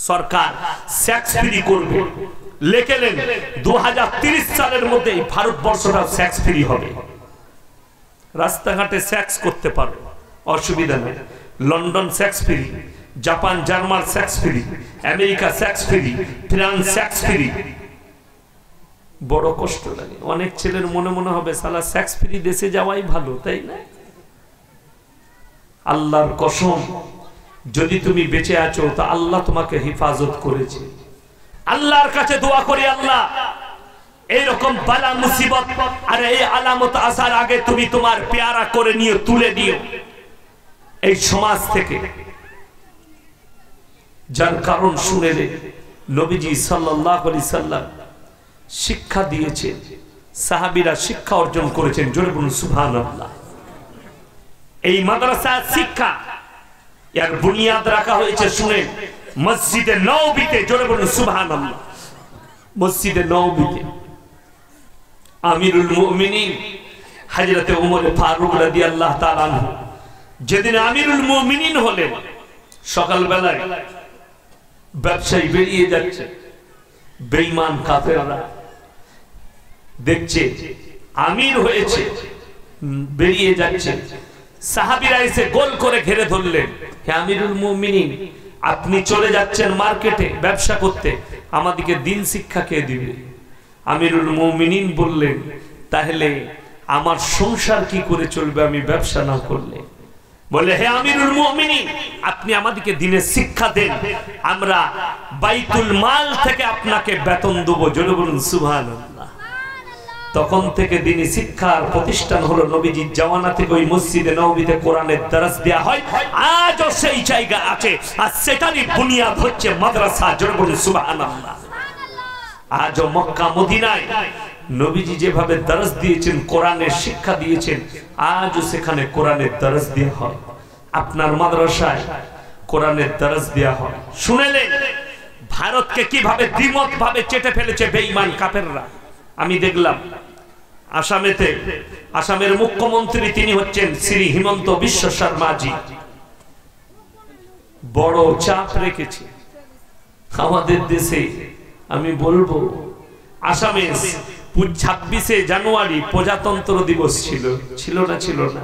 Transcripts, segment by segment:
সরকার sex free করবে, লেখেলেন 2030 সালের মধ্যে ভারতবর্ষটা সেক্স ফ্রি হবে। রাস্তাঘাটে সেক্স করতে পারো, অসুবিধা নেই। London sex free, Japan German sex free, America sex free, France sex free. বড় কষ্ট লাগে। অনেক ছেলের মনে মনে হবে সালা সেক্স ফ্রি দেশে যাওয়াই ভালো, তাই না? আল্লাহর কসম, যদি তুমি বেঁচে আছো তা আল্লাহ তোমাকে হেফাজত করেছে। আল্লাহর কাছে দোয়া করি, আল্লাহ এইরকম বালা মুসিবত আর এই আলামত আসার আগে তুমি তোমার পেয়ারা করে নিয়ে তুলে নিও এই সমাজ থেকে। যার কারণ শুনেলে নবীজি সাল্লাল্লাহু আলাইহি সাল্লাম শিক্ষা দিয়েছেন, সাহাবীরা শিক্ষা অর্জন করেছেন। জোরে বলুন সুবহানাল্লাহ। এই মাদ্রাসা শিক্ষা এর বুনিয়াদ রাখা হয়েছে শুনে মসজিদে নববীতে। জোরে বলুন সুবহানাল্লাহ। মসজিদে নববীতে আমিরুল মুমিনিন হযরত ওমর ফারুক রাদিয়াল্লাহু তাআলা আনহু যেদিন আমিরুল মুমিনিন হলেন, সকালবেলায় ব্যবসায়ী বেরিয়ে যাচ্ছে, বেঈমান কাফেররা দেখছে আমির হয়েছে, বেরিয়ে যাচ্ছে। সাহাবীরা এসে গোল করে ঘিরে ধরলেন, হে আমিরুল মুমিনিন, আপনি চলে যাচ্ছেন মার্কেটে ব্যবসা করতে, আমাদেরকে দিন শিক্ষা কে দিবে? আমিরুল মুমিনিন বললেন, তাহলে আমার সংসার কি করে চলবে আমি ব্যবসা না করলে? বলে, হে আমিরুল মুমিনিন, আপনি আমাদেরকে দিনের শিক্ষা দেন, আমরা বাইতুল মাল থেকে আপনাকে বেতন দেব। জোরে বলুন সুবহানাল্লাহ। তখন থেকে দিনী শিক্ষার প্রতিষ্ঠান হলো নবীজির জামানা থেকে ওই মসজিদে নববীতে কোরআনের দরস দেয়া হয়। আজও সেই জায়গা আছে, আর সেটারই বুনিয়াদ হচ্ছে মাদ্রাসা। জোরে বলুন সুবহানাল্লাহ। আজও মক্কা মদিনায় নবীজি যেভাবে দরস দিয়েছেন, কোরআনের শিক্ষা দিয়েছেন, আজও সেখানে কোরআনের দরস দেয়া হয়। আপনার মাদ্রাসায় কোরআনের দরস দেয়া হয়। শুনেলেন ভারতকে কিভাবে দ্বিমত ভাবে চেটে ফেলেছে বেঈমান কাফেররা। আমি দেখলাম আসামেতে, আসামের মুখ্যমন্ত্রী তিনি হচ্ছেন শ্রী হিমন্ত বিশ্ব শর্মাজি, বড় চাপ রেখেছে আমাদের দেশে। আমি বলবো, আসামে 26শে জানুয়ারি প্রজাতন্ত্র দিবস ছিল না? ছিল না?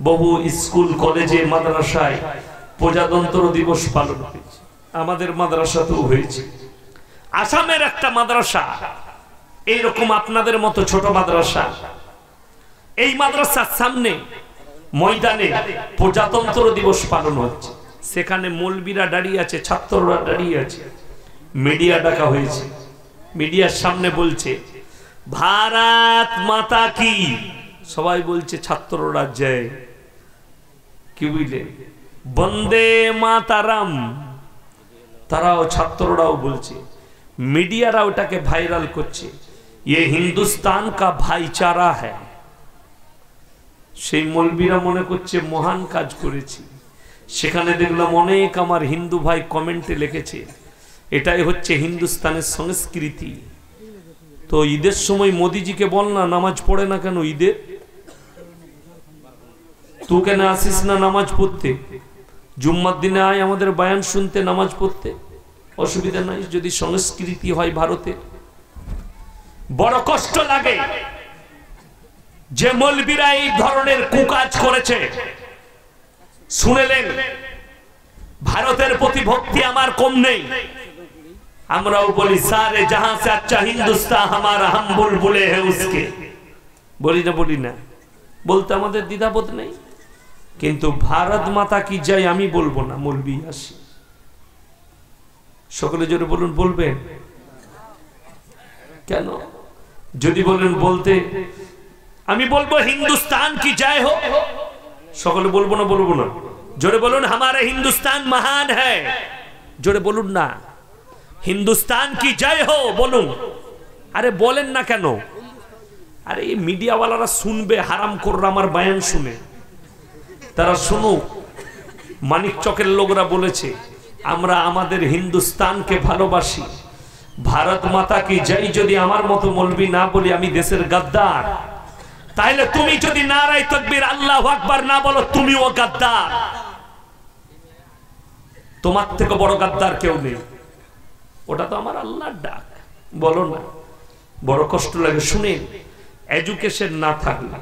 বহু স্কুল কলেজে মাদ্রাসায় প্রজাতন্ত্র দিবস পালন হয়েছে, আমাদের মাদ্রাসাতেও হয়েছে। আসামের একটা মাদ্রাসা এইরকম আপনাদের মতো ছোট মাদ্রাসা, এই মাদ্রাসার সামনে ময়দানে প্রজাতন্ত্র দিবস পালন হচ্ছে। সেখানে মৌলবীরা দাঁড়িয়ে আছে, ছাত্ররা দাঁড়িয়ে আছে, মিডিয়া ডাকা হয়েছে। মিডিয়ার সামনে বলছে ভারত মাতা কি, সবাই বলছে, ছাত্ররা জয়, কি বুঝলে, বন্দে মাতারাম, তারাও ছাত্ররাও বলছে। মিডিয়ারা ওটাকে ভাইরাল করছে, ये हिंदुस्तान का भाईचारा है। সেই মৌলবীরা মনে করছে মহান কাজ করেছি। সেখানে দেখলাম অনেক আমার হিন্দু ভাই কমেন্টে লিখেছে, এটাই হচ্ছে হিন্দুস্তানের সংস্কৃতি। তো ঈদের সময় মোদিজিকে বল না নামাজ পড়ে না কেন ঈদের? তুই কেন আসিস না নামাজ পড়তে? জুম্মার দিনে আয় আমাদের বয়ান শুনতে, নামাজ পড়তে, অসুবিধা নাই যদি সংস্কৃতি হয় ভারতে। বড় কষ্ট লাগে যে মৌলবীরা এই ধরনের কুকাজ করেছে। শুনেলেন ভারতের প্রতি ভক্তি আমার কম নেই, আমরাও বলি সারে জাহাं से अच्छा हिंदुस्तान हमारा, हम बुलबुले हैं उसके। বলি না, বলতে আমাদের দ্বিধাবোধ নেই। কিন্তু ভারত মাতা কি জয় আমি বলবো না, মৌলবী আসি। সকলে জোরে বলুন, বলবেন কেন? যদি বলেন বলতে, আমি বলবো হিন্দুস্তান কি জয় हो। সকলে বলবো না? জোরে বলুন, हमारा हिंदुस्तान महान है। জোরে বলুন না, हिंदुस्तान की जय हो বলুন। আরে বলেন না কেন? আরে এই মিডিয়াওয়ালারা শুনবে, হারাম কররা আমার বয়ান শুনে, তারা শুনুক। মানিক চকের লোকরা বলেছে আমরা আমাদের হিন্দুস্তানকে ভালোবাসি, ভারত মাতা কি জয় যদি আমার মতো মৌলবি না বলি আমি দেশের গাদ্দার। তাইলে তুমি যদি নারায়ে তাকবীর আল্লাহু আকবার না বলো তুমিও গাদ্দার। তোমার থেকে বড় গাদ্দার কেউ নেই। ওটা তো আমার আল্লাহর ডাক। বলো না, বড় কষ্ট লাগে শুনে। এডুকেশন না থাকলে,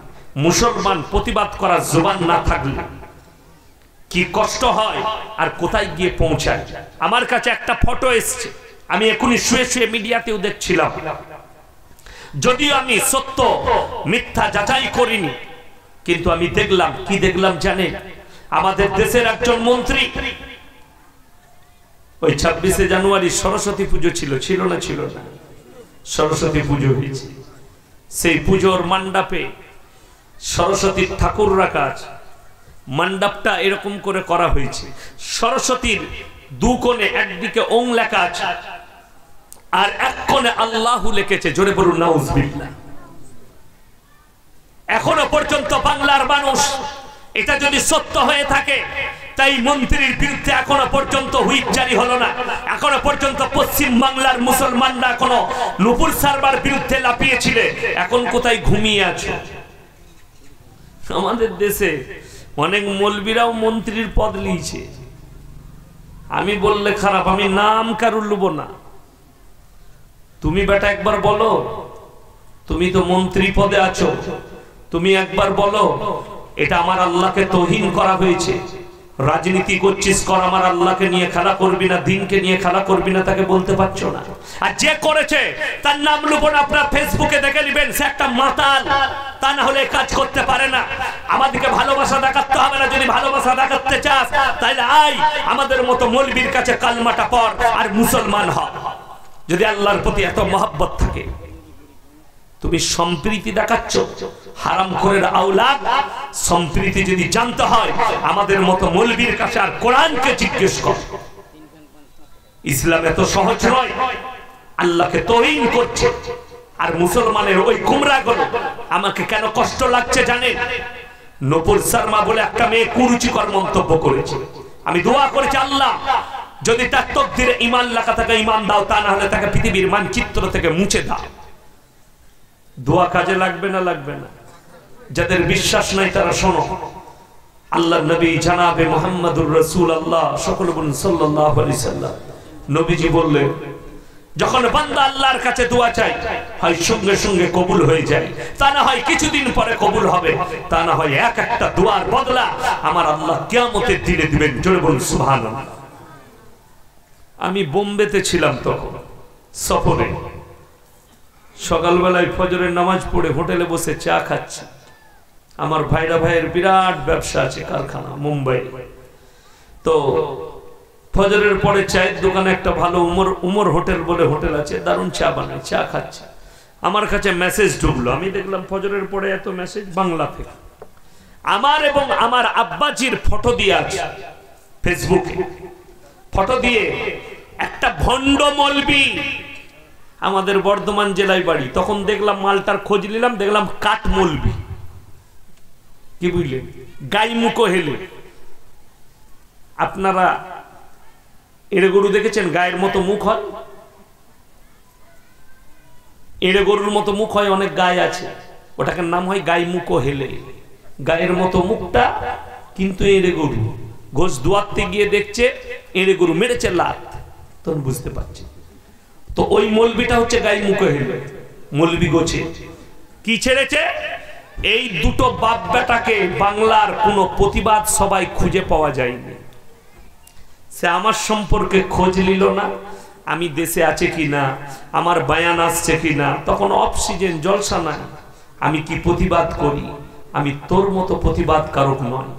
মুসলমান প্রতিবাদ করার জবান না থাকলে কি কষ্ট হয় আর কোথায় গিয়ে পৌঁছায়। আমার কাছে একটা ফটো এসছে, আমি এখনই শুয়ে শুয়ে মিডিয়াতেও দেখছিলাম, যদিও আমি সত্য মিথ্যা যাচাই করিনি, কিন্তু আমি দেখলাম, কি দেখলাম জানেন? আমাদের দেশের একজন মন্ত্রী, ওই 26শে জানুয়ারি সরস্বতী পুজো ছিল, ছিল না? ছিল না? সরস্বতী পুজো হয়েছে, সেই পুজোর মণ্ডপে সরস্বতীর ঠাকুর রাখা আছে। মণ্ডপটা এরকম করে করা হয়েছে, সরস্বতীর দু কোণে একদিকে ওং লেখা আছে আর এক কোণে আল্লাহু লিখেছে। জোরে বলুন নাউজুবিল্লাহ। এখনো পর্যন্ত বাংলার মানুষ, এটা যদি সত্য হয়ে থাকে, তাই মন্ত্রীর বিরুদ্ধে এখনো পর্যন্ত হুইপ জারি হলো না। এখনো পর্যন্ত পশ্চিম বাংলার মুসলমানরা এখনো নুপুর সারবার বিরুদ্ধে লাফিয়েছিল, এখন কোথায় ঘুমিয়ে আছে? আমাদের দেশে অনেক মৌলবীরাও মন্ত্রীর পদ নিয়েছে। আমি বললে খারাপ, আমি নাম কারুর লুব না। তুমি বেটা একবার বলো, তুমি তো মন্ত্রী পদে আছো, তুমি একবার বলো এটা আমার আল্লাহকে তৌহিন করা হয়েছে। রাজনীতি করছিস কর, আমার আল্লাহকে নিয়ে খেলা করবি না, দিনকে নিয়ে খেলা করবি না, তাকে বলতে পারছো না। আর যে করেছে তার নাম লুবন, আপনার ফেসবুকে দেখে নেবেন, সে একটা মাতাল, তা না হলে কাজ করতে পারে না। আমাদেরকে ভালোবাসা দেখাতে হবে না। যদি ভালোবাসা দেখাতে চাস তাহলে আয় আমাদের মতো মৌলবীর কাছে কালমাটা পড় আর মুসলমান হ। যদি আল্লাহর প্রতি এত মহব্বত থাকে, তুমি সম্প্রীতি দেখাচ্ছ, হারাম করে আওলাদ। সম্প্রীতি যদি জানতে হয় আমাদের মতো মৌলবীর কাছে আর কোরআনকে জিজ্ঞেস কর। ইসলাম এত সহজ নয়, আল্লাহকে তৌহিন করছে। আর মুসলমানের ওই গুমরাগুলো, আমাকে কেন কষ্ট লাগছে জানেন? নূপুর শর্মা বলে একটা মেয়ে কুরুচিকর মন্তব্য করেছে। আমি দোয়া করেছি, আল্লাহ যদি তার তকদিরে ঈমান লেখা থাকে ঈমান দাও, তা না হলে তাকে পৃথিবীর মানচিত্র থেকে মুছে দাও। দোয়া কাজে লাগবে না? লাগবে না। যাদের বিশ্বাস নাই তারা শোনো, আল্লাহর নবী জানাবে মুহাম্মদুর রাসূলুল্লাহ সকল বলুন সাল্লাল্লাহু আলাইহি সাল্লাম, নবীজি বললেন যখন বান্দা আল্লাহর কাছে দোয়া চায়, হয় সঙ্গে সঙ্গে কবুল হয়ে যায়, তা না হয় কিছুদিন পরে কবুল হবে, তা না হয় এক একটা দোয়ার বদলা আমার আল্লাহ কিয়ামতের দিনে দিবেন। জোরে বলুন সুবহানাল্লাহ। আমি বোম্বেতে ছিলাম তখন সফরে, সকালবেলায় ফজরের নামাজ পড়ে হোটেলে বসে চা খাচ্ছি। আমার ভাইয়ের বিরাট ব্যবসা আছে, কারখানা মুম্বাই। তো ফজরের পরে চায়ের দোকানে একটা ভালো উমর হোটেল বলে হোটেল আছে, দারুণ চা বানায়, চা খাচ্ছে। আমার কাছে মেসেজ ঢুকলো, আমি দেখলাম ফজরের পরে এত মেসেজ বাংলা থেকে। আমার এবং আমার আব্বাজির ফটো দিয়ে আছে ফেসবুকে, ফটো দিয়ে একটা ভণ্ড মৌলবী, আমাদের বর্ধমান জেলায় বাড়ি। তখন দেখলাম মালটার খোঁজ নিলাম, দেখলাম কাঠ মৌলবী। কি বুঝলেন? গাই মুখো হেলে। আপনারা এড়ে গরু দেখেছেন? গায়ের মতো মুখ হয়, এড়ে গরুর মতো মুখ হয়, অনেক গায়ে আছে, ওটাকে নাম হয় গাই মুখো হেলে। গায়ের মতো মুখটা কিন্তু এড়ে গরু। ঘোষ দুয়ারতে গিয়ে দেখছে এড়ে গরু মেরেছে লাত, তখন বুঝতে পারছে। তো ওই মৌলবীটা হচ্ছে গাই মুখো হেলে, মৌলবী গোছে। কি ছেড়েছে? এই দুটো বাপ বেটাকে বাংলার কোনো প্রতিবাদ সবাই খুঁজে পাওয়া যায়নি। সে আমার সম্পর্কে খোঁজ নিল না, আমি দেশে আছে কিনা, আমার বায়ান আসছে কিনা। তখন অক্সিজেন জলসা নাই। আমি কি প্রতিবাদ করি? আমি তোর মতো প্রতিবাদ কারক নয়।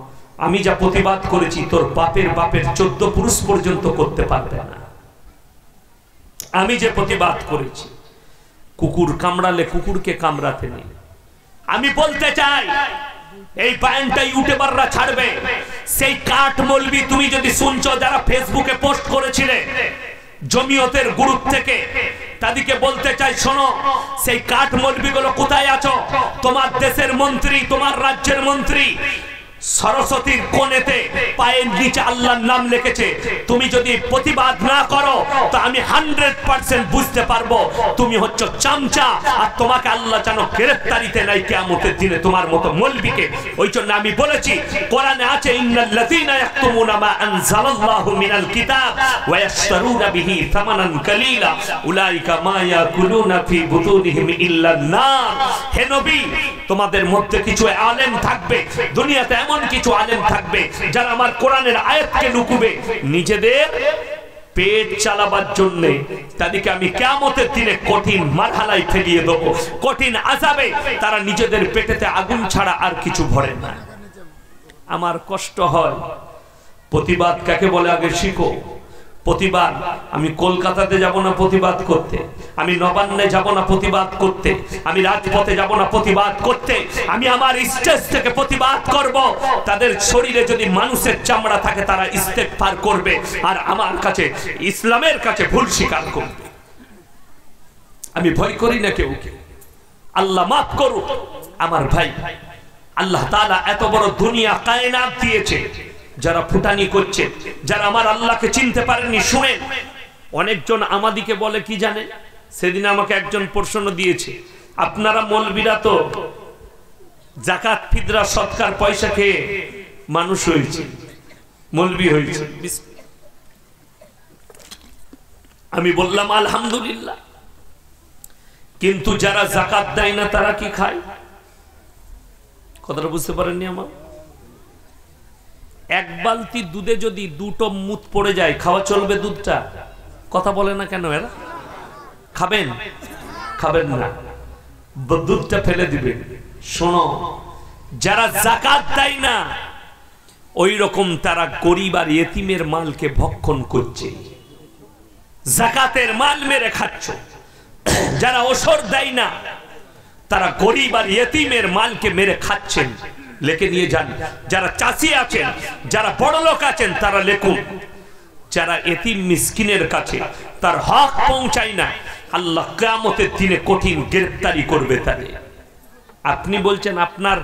আমি যা প্রতিবাদ করেছি তোর বাপের বাপের 14 পুরুষ পর্যন্ত করতে পারবে না। আমি যে প্রতিবাদ করেছি, কুকুর কামড়ালে কুকুরকে কামড়াতে নেই। আমি বলতে চাই এই বায়ানটা ইউটিউবাররা ছাড়বে। সেই কাঠ মৌলবী তুমি যদি শুনছো, যারা ফেসবুকে পোস্ট করেছিলে জমিয়তের গ্রুপ থেকে, তাদেরকে বলতে চাই শোনো, সেই কাঠ মৌলবীগুলো কোথায় আছো? তোমার দেশের মন্ত্রী, তোমার রাজ্যের মন্ত্রী সরস্বতীর কোণেতে পায়ের নিচে আল্লাহর নাম লিখেছে। তুমি যদি প্রতিবাদ না করো তো আমি 100% বুঝতে পারবো তুমি হচ্ছে চামচা, আর তোমাকে আল্লাহ যেন গ্রেফতারিতে নাই কিয়ামতের দিনে তোমার মতো মৌলবীকে। ওই জন্য আমি বলেছি কোরআনে আছে ইন্নাল্লাযীনা ইয়াকতুমুনা মা আনজালাল্লাহু মিনাল কিতাব ওয়া ইয়াশতারুনা বিহি থামানান কালীলা উলাইকা মা ইয়াকুলুনা ফি বুতুনিহিম ইল্লান নার। হে নবী, তোমাদের মধ্যে কিছু আলেম থাকবে, দুনিয়াতে এমন কিছু আলেম থাকবে যারা আমার কোরআনের আয়াতকে লুকুবে নিজেদের পেট চালাবার জন্য। তাদেরকে আমি কিয়ামতের দিনে কঠিন মারহালায় ফেলিয়ে দেব, কঠিন আযাবে তারা নিজেদের পেটেতে আগুন ছাড়া আর কিছু ভরে না। আমার কষ্ট হয়। প্রতিবাদ কাকে বলে আগে শিখো। প্রতিবাদ, আমি কলকাতাতে যাব না প্রতিবাদ করতে, আমি নবান্নে যাব না প্রতিবাদ করতে, আমি রাজপথে যাব না প্রতিবাদ করতে, আমি আমার স্টেজ থেকে প্রতিবাদ করব। তাদের শরীরে যদি মানুষের চামড়া থাকে তারা ইস্তেগফার করবে, আর আমার কাছে ইসলামের কাছে ভুল স্বীকার করবে। আমি ভয় করি না কেউ। আল্লাহ মাফ করুক আমার ভাই। আল্লাহ তাআলা এত বড় দুনিয়া কায়নাত দিয়েছে, যারা ফুটানি করছে, যারা আমার আল্লাহকে চিনতে পারেননি। শুনেন, অনেকজন আমাদিকে বলে কি জানে, সেদিন আমাকে একজন প্রশ্ন দিয়েছে, আপনারা মৌলবীরা তো যাকাত ফিতরা সদকার পয়সা খেয়ে মানুষ হয়েছে, মৌলবী হয়েছে। আমি বললাম আলহামদুলিল্লাহ, কিন্তু যারা যাকাত দেয় না তারা কি খায়? কথাটা বুঝতে পারেননি আমার? এক বালতি দুধে যদি দুটো মুত পড়ে যায়, খাওয়া চলবে দুধটা? কথা বলে না কেন এরা? খাবেন? খাবেন না, দুধটা ফেলে দিবেন। শোনো, যারা যাকাত দেয় না ওই রকম তারা গরিব আর ইতিমের মালকে ভক্ষণ করছে, যাকাতের মাল মেরে খাচ্ছ। যারা ওসর দেয় না তারা গরিব আর ইতিমের মালকে মেরে খাচ্ছেন। লেখে নিয়ে যান, যারা চাষি আছেন, যারা বড় লোক আছেন তারা লেখুন, যারা এতিম মিসকিনের কাছে তার হক পৌঁছায় না, আল্লাহ কিয়ামতের দিনে কঠিন গ্রেফতারি করবে তাদের। আপনি বলছেন আপনার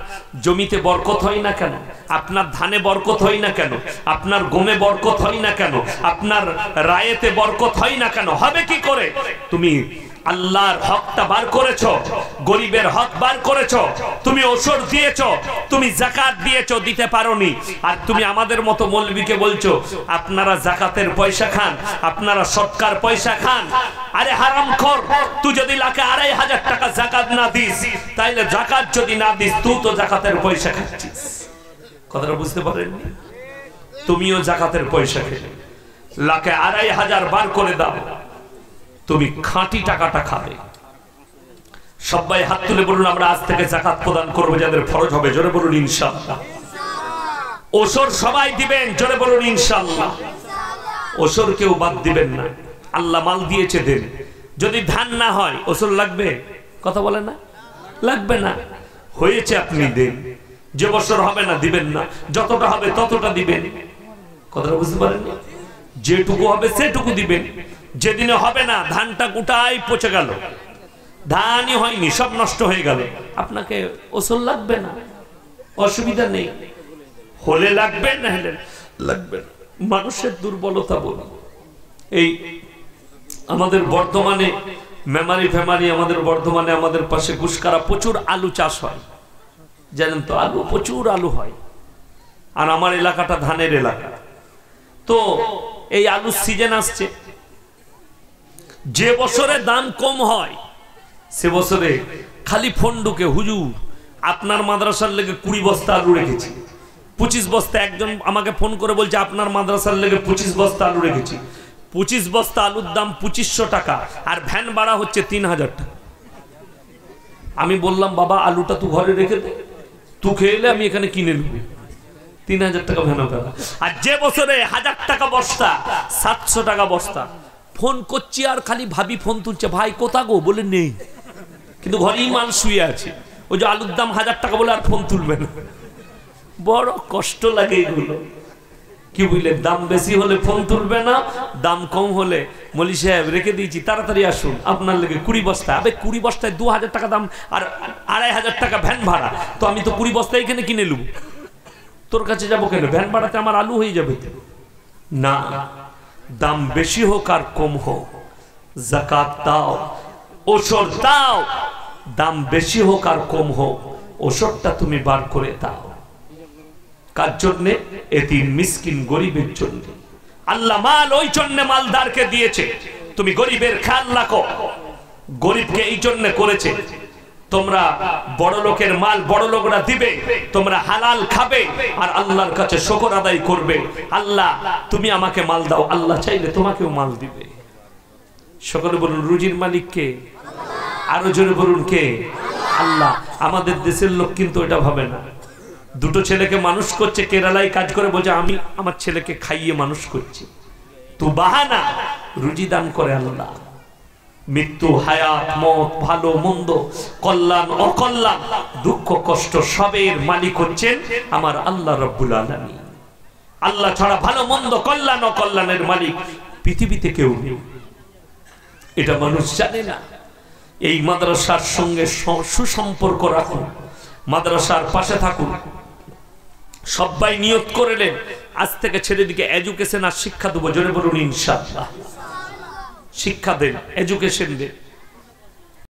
জমিতে বরকত হয় না কেন, আপনার ধানে বরকত হয় না কেন, আপনার গমে বরকত হয় না কেন, আপনার রায়েতে বরকত হয় না কেন? হবে কি করে? তুমি আল্লাহর হকটা বার করেছো, গরিবের হক বার করেছো, তুমি ওসর দিয়েছো, তুমি যাকাত দিয়েছো, দিতে পারোনি। আর তুমি আমাদের মতো মৌলবীকে বলছো আপনারা যাকাতের পয়সা খান, আপনারা সদকার পয়সা খান। আরে হারামখোর, তুই যদি লাখে ২৫০০ টাকা যাকাত না দিস, তাইলে যাকাত যদি না দিস তুই তো যাকাতের পয়সা খাচ্ছিস। কথাটা বুঝতে পারেননি? তুমিও যাকাতের পয়সা খেলে লাখে ২৫০০ বার করে দাও, তুমি খাঁটি টাকাটা খাবে। সবাই হাত তুলে বলুন আমরা আজ থেকে যাকাত প্রদান করবো, যাদের ফরজ হবে। জোরে বলুন ইনশাআল্লাহ। ওসর সবাই দিবেন, জোরে বলুন ইনশাআল্লাহ। ওসর কেউ বাদ দিবেন না। আল্লাহ মাল দিয়েছে দেন। যদি ধান না হয় ওসর লাগবে? কথা বলে না, লাগবে না। হয়েছে আপনি দেন, যে বছর হবে না দিবেন না, যতটা হবে ততটা দিবেন। কথাটা বুঝতে পারেন? যেটুকু হবে সেটুকু দিবেন। যেদিনে হবে না, ধানটা গোটাই পচে গেল, ধানই হয়নি, সব নষ্ট হয়ে গেল, আপনাকে ওসর লাগবে না, অসুবিধা নেই। হলে লাগবে, না হলে লাগবে না। মানুষের দুর্বলতা বলুন। এই আমাদের বর্তমানে মেমারি ফেমারি, আমাদের বর্ধমানে আমাদের পাশে গুসকারা প্রচুর আলু চাষ হয়, জানেন তো? আলু, প্রচুর আলু হয়। আর আমার এলাকাটা ধানের এলাকা, তো এই আলুর সিজন আসছে। যে বছরে দাম কম হয় সে বছরে খালি ফোন ঢুকে, হুজুর আপনার মাদ্রাসার লেগে 20 বস্তা আলু রেখেছি, 25 বস্তা। একজন আমাকে ফোন করে বলছে আপনার মাদ্রাসার লেগে 25 বস্তা আলু রেখেছি। 25 বস্তা আলুর দাম 2500 টাকা, আর ভ্যান ভাড়া হচ্ছে 3000 টাকা। আমি বললাম বাবা আলুটা তুই ঘরে রেখে দে, তুই খেয়ে এলে আমি এখানে কিনে নেব। 3000 টাকা ভ্যান ভাড়া। আর যে বছরে 1000 টাকা বস্তা, 700 টাকা বস্তা। ফোন করছি আর খালি ভাবি ফোন তুলছে, ভাই কোথা গো? বলে নেই, কিন্তু ঘরেই মাল শুয়ে আছে। ওই যে আলুর দাম 1000 টাকা বলে আর ফোন তুলবে না। বড় কষ্ট লাগে এগুলো, কি বুঝলেন? দাম বেশি হলে ফোন তুলবে না, দাম কম হলে মলি সাহেব রেখে দিয়েছি তাড়াতাড়ি আসুন আপনার লেগে 20 বস্তা। আবে 20 বস্তায় 2000 টাকা দাম আর 2500 টাকা ভ্যান ভাড়া, তো আমি তো 20 বস্তা এখানে কিনে নেব। তোর কাছে যাবো কেন? ভ্যান ভাড়াতে আমার আলু হয়ে যাবে না। দাম বেশি হোক আর কম হোক, যাকাত দাও, ওষুধ দাও, দাম বেশি হোক আর কম হোক ওষুধটা তুমি বার করে দাও। কার জন্য? এতিম মিসকিন গরিবের জন্য। আল্লাহ মাল ওই জন্য মালদারকে দিয়েছে, তুমি গরিবের খেয়াল রাখো। গরিবকে এই জন্য করেছে, তোমরা বড় লোকের মাল বড় লোকরা দিবে, তোমরা হালাল খাবে আর আল্লাহর কাছে শুকর আদায় করবে। আল্লাহ তুমি আমাকে মাল দাও, আল্লাহ চাইলে তোমাকেও মাল দিবে। সকলে বলুন রুজির মালিক কে? আরো জোরে বলুন কে? আল্লাহ। আমাদের দেশের লোক কিন্তু এটা ভাবে না। দুটো ছেলেকে মানুষ করছে, কেরালায় কাজ করে, বলছে আমি আমার ছেলেকে খাইয়ে মানুষ করছি। তো বাহানা, রুজি দান করে আল্লাহ। মৃত্যু, হায়াত, মত, ভালো মন্দ, কল্যাণ অকল্যাণ, দুঃখ কষ্ট সবের মালিক হচ্ছেন আমার আল্লাহ রাব্বুল আলামিন। আল্লাহ ছাড়া ভালো মন্দ, কল্যাণ অকল্যাণের মালিক পৃথিবীতে কেউ নেই। এটা মানুষ জানে না। এই মাদ্রাসার সঙ্গে সুসম্পর্ক রাখুন, মাদ্রাসার পাশে থাকুন। সবাই নিয়ত করলেন আজ থেকে ছেলেদিকে এডুকেশন আর শিক্ষা দেবো। জোরে বলুন ইনশাআল্লাহ। শিক্ষা দেন, এডুকেশন দেন।